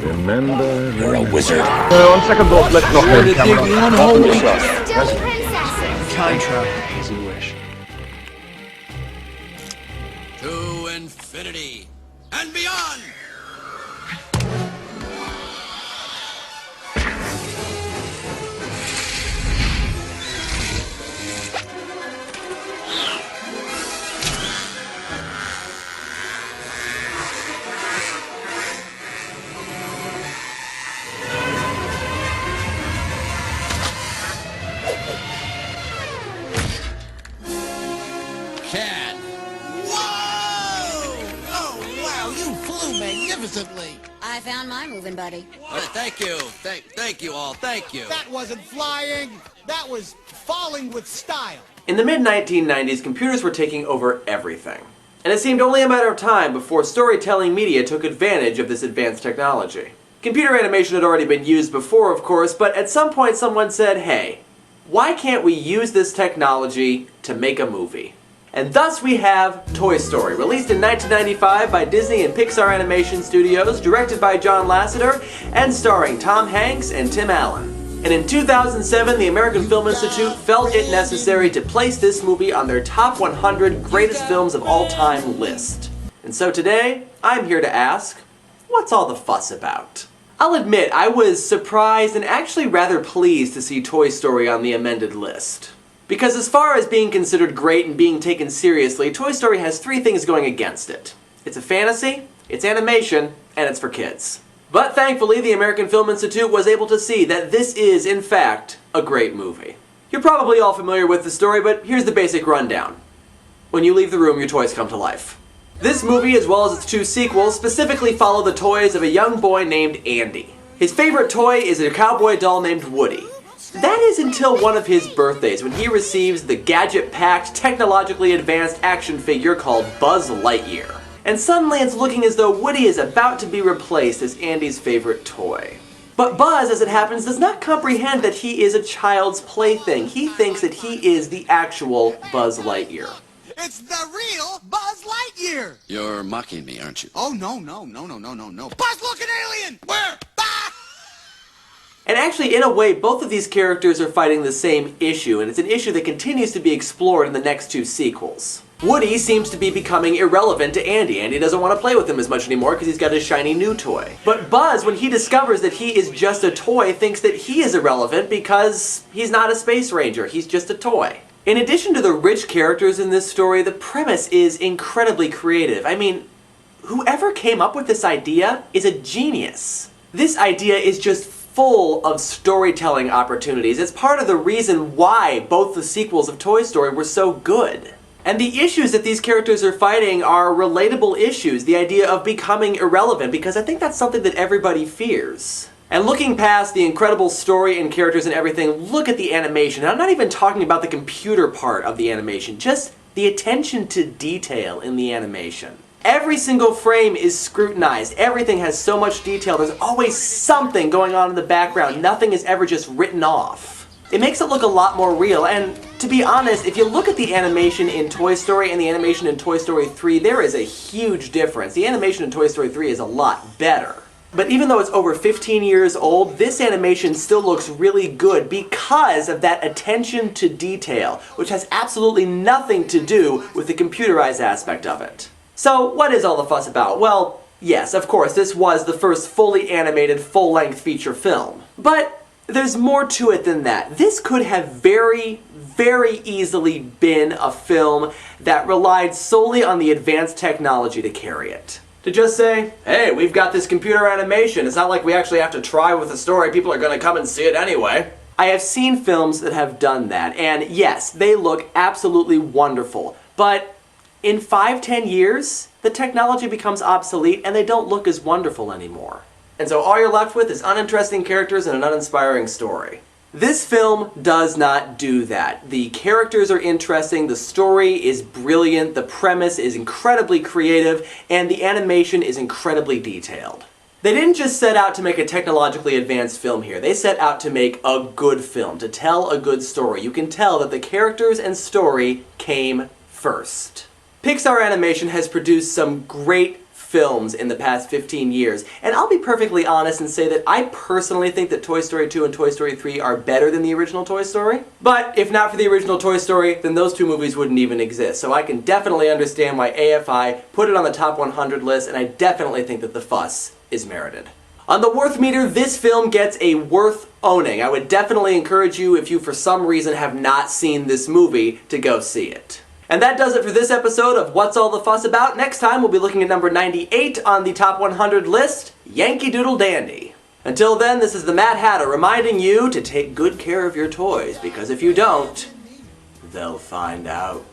Remember, You're a wizard. on second thought, let's not You're go to dig camera. one hole. Still princesses. Time travel, as you wish. To infinity and beyond! Cat. Whoa! Oh, wow, you flew magnificently. I found my moving buddy. Thank you. Thank you all. Thank you. That wasn't flying. That was falling with style. In the mid-1990s, computers were taking over everything. And it seemed only a matter of time before storytelling media took advantage of this advanced technology. Computer animation had already been used before, of course, but at some point someone said, hey, why can't we use this technology to make a movie? And thus we have Toy Story, released in 1995 by Disney and Pixar Animation Studios, directed by John Lasseter, and starring Tom Hanks and Tim Allen. And in 2007, the American Film Institute felt it necessary to place this movie on their top 100 greatest films of all time list. And so today, I'm here to ask, what's all the fuss about? I'll admit, I was surprised and actually rather pleased to see Toy Story on the amended list. Because as far as being considered great and being taken seriously, Toy Story has three things going against it. It's a fantasy, it's animation, and it's for kids. But thankfully, the American Film Institute was able to see that this is, in fact, a great movie. You're probably all familiar with the story, but here's the basic rundown. When you leave the room, your toys come to life. This movie, as well as its two sequels, specifically follow the toys of a young boy named Andy. His favorite toy is a cowboy doll named Woody. That is until one of his birthdays, when he receives the gadget-packed, technologically advanced action figure called Buzz Lightyear. And suddenly it's looking as though Woody is about to be replaced as Andy's favorite toy. But Buzz, as it happens, does not comprehend that he is a child's plaything. He thinks that he is the actual Buzz Lightyear. It's the real Buzz Lightyear. You're mocking me, aren't you? Oh, no. Buzz, look, an alien! Where? Ah! And actually, in a way, both of these characters are fighting the same issue, and it's an issue that continues to be explored in the next two sequels. Woody seems to be becoming irrelevant to Andy. Andy doesn't want to play with him as much anymore because he's got his shiny new toy. But Buzz, when he discovers that he is just a toy, thinks that he is irrelevant because he's not a space ranger, he's just a toy. In addition to the rich characters in this story, the premise is incredibly creative. I mean, whoever came up with this idea is a genius. This idea is just full of storytelling opportunities. It's part of the reason why both the sequels of Toy Story were so good. And the issues that these characters are fighting are relatable issues, the idea of becoming irrelevant, because I think that's something that everybody fears. And looking past the incredible story and characters and everything, look at the animation. And I'm not even talking about the computer part of the animation, just the attention to detail in the animation. Every single frame is scrutinized. Everything has so much detail. There's always something going on in the background. Nothing is ever just written off. It makes it look a lot more real, and to be honest, if you look at the animation in Toy Story and the animation in Toy Story 3, there is a huge difference. The animation in Toy Story 3 is a lot better. But even though it's over 15 years old, this animation still looks really good because of that attention to detail, which has absolutely nothing to do with the computerized aspect of it. So, what is all the fuss about? Well, yes, of course, this was the first fully animated, full-length feature film. But there's more to it than that. This could have very easily been a film that relied solely on the advanced technology to carry it. To just say, hey, we've got this computer animation, it's not like we actually have to try with the story, people are gonna come and see it anyway. I have seen films that have done that, and yes, they look absolutely wonderful, but in 5-10 years, the technology becomes obsolete and they don't look as wonderful anymore. And so all you're left with is uninteresting characters and an uninspiring story. This film does not do that. The characters are interesting, the story is brilliant, the premise is incredibly creative, and the animation is incredibly detailed. They didn't just set out to make a technologically advanced film here, they set out to make a good film, to tell a good story. You can tell that the characters and story came first. Pixar Animation has produced some great films in the past 15 years. And I'll be perfectly honest and say that I personally think that Toy Story 2 and Toy Story 3 are better than the original Toy Story. But if not for the original Toy Story, then those two movies wouldn't even exist. So I can definitely understand why AFI put it on the top 100 list, and I definitely think that the fuss is merited. On the worth meter, this film gets a worth owning. I would definitely encourage you, if you for some reason have not seen this movie, to go see it. And that does it for this episode of What's All the Fuss About? Next time we'll be looking at number 98 on the top 100 list, Yankee Doodle Dandy. Until then, this is the Mad Hatter reminding you to take good care of your toys, because if you don't, they'll find out.